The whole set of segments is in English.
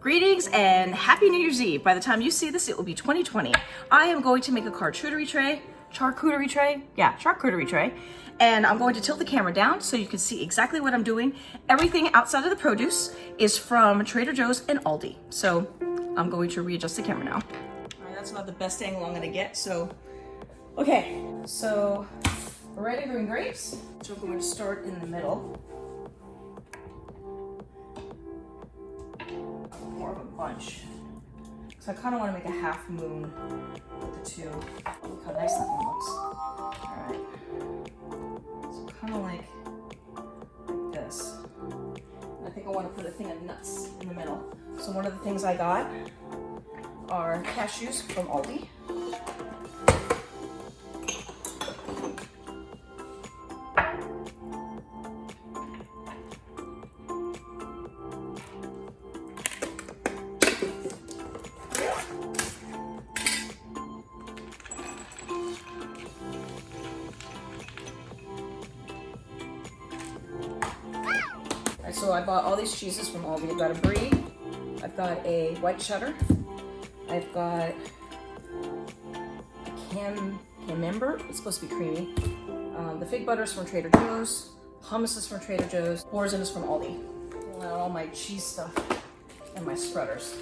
Greetings and happy New Year's Eve. By the time you see this, it will be 2020. I am going to make a charcuterie tray, and I'm going to tilt the camera down so you can see exactly what I'm doing. Everything outside of the produce is from Trader Joe's and Aldi. So I'm going to readjust the camera now. All right, that's not the best angle I'm gonna get, so. Okay, so red and green grapes. So I'm going to start in the middle. More of a bunch. So I kind of want to make a half moon with the two. Look how nice that one looks. Alright. So kind of like this. And I think I want to put a thing of nuts in the middle. So one of the things I got are cashews from Aldi. So I bought all these cheeses from Aldi. I've got a brie, I've got a white cheddar, I've got camembert, it's supposed to be creamy. The fig butter is from Trader Joe's, hummus is from Trader Joe's, hoisin is from Aldi. Pull out all my cheese stuff and my spreaders.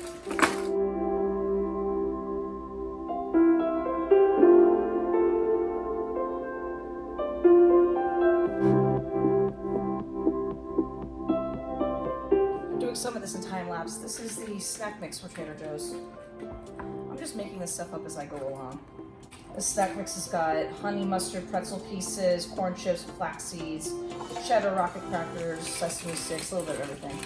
Some of this in time lapse. This is the snack mix from Trader Joe's. I'm just making this stuff up as I go along. The snack mix has got honey mustard pretzel pieces, corn chips, flax seeds, cheddar rocket crackers, sesame sticks, a little bit of everything.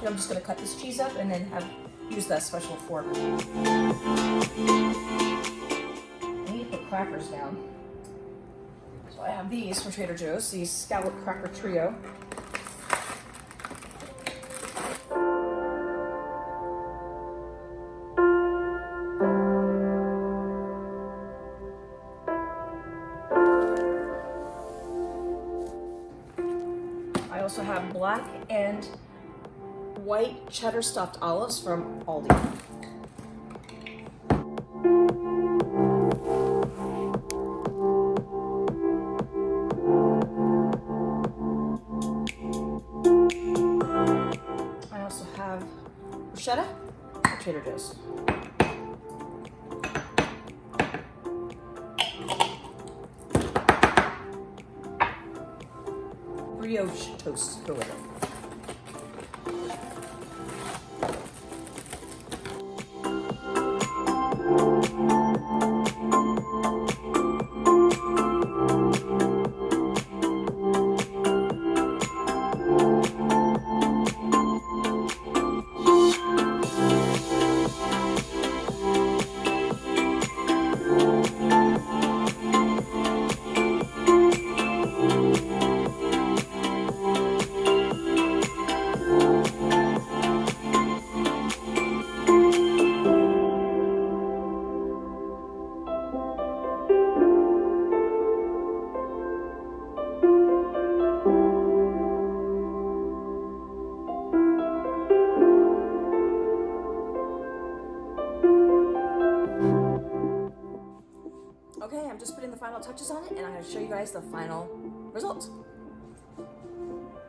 I'm just going to cut this cheese up and then use that special fork. I need to put crackers down. So I have these from Trader Joe's, these scallop cracker trio. I also have black and white cheddar stuffed olives from Aldi. I also have bruschetta at Trader Joe's. Brioche toast go with it. Okay, I'm just putting the final touches on it and I'm going to show you guys the final result.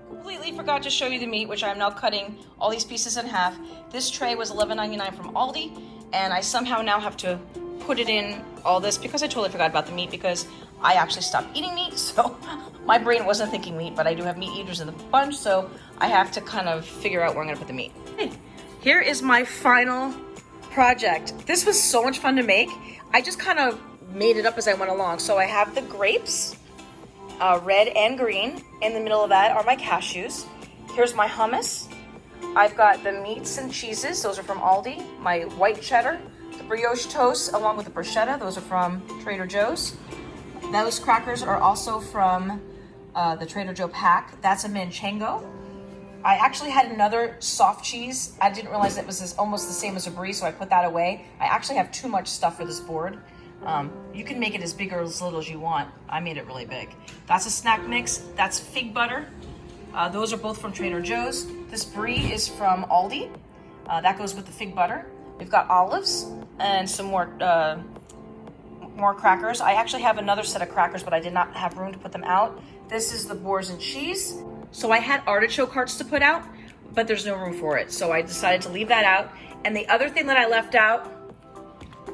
Completely forgot to show you the meat, which I'm now cutting all these pieces in half. This tray was $11.99 from Aldi, and I somehow now have to put it in all this because I totally forgot about the meat because I actually stopped eating meat, so my brain wasn't thinking meat, but I do have meat eaters in the bunch, so I have to kind of figure out where I'm going to put the meat. Hey, here is my final project. This was so much fun to make. I just kind of made it up as I went along. So I have the grapes, red and green. In the middle of that are my cashews. Here's my hummus. I've got the meats and cheeses. Those are from Aldi. My white cheddar, the brioche toast, along with the bruschetta. Those are from Trader Joe's. Those crackers are also from the Trader Joe pack. That's a manchego. I actually had another soft cheese. I didn't realize it was almost the same as a brie, so I put that away. I actually have too much stuff for this board. You can make it as big or as little as you want. I made it really big. That's a snack mix. That's fig butter. Those are both from Trader Joe's. This brie is from Aldi. That goes with the fig butter. We've got olives and some more crackers. I actually have another set of crackers, but I did not have room to put them out. This is the boars and cheese. So I had artichoke hearts to put out, but there's no room for it. So I decided to leave that out. And the other thing that I left out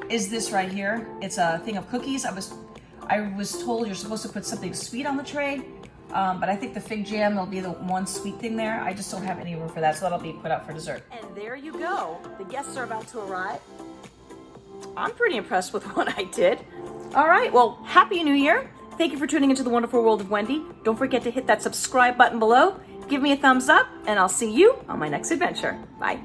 is this right here. It's a thing of cookies. I was told you're supposed to put something sweet on the tray, but I think the fig jam will be the one sweet thing there. I just don't have any room for that, so that'll be put out for dessert. And there you go. The guests are about to arrive. I'm pretty impressed with what I did. All right, well, Happy New Year. Thank you for tuning into the wonderful world of Wendy. Don't forget to hit that subscribe button below. Give me a thumbs up, and I'll see you on my next adventure. Bye.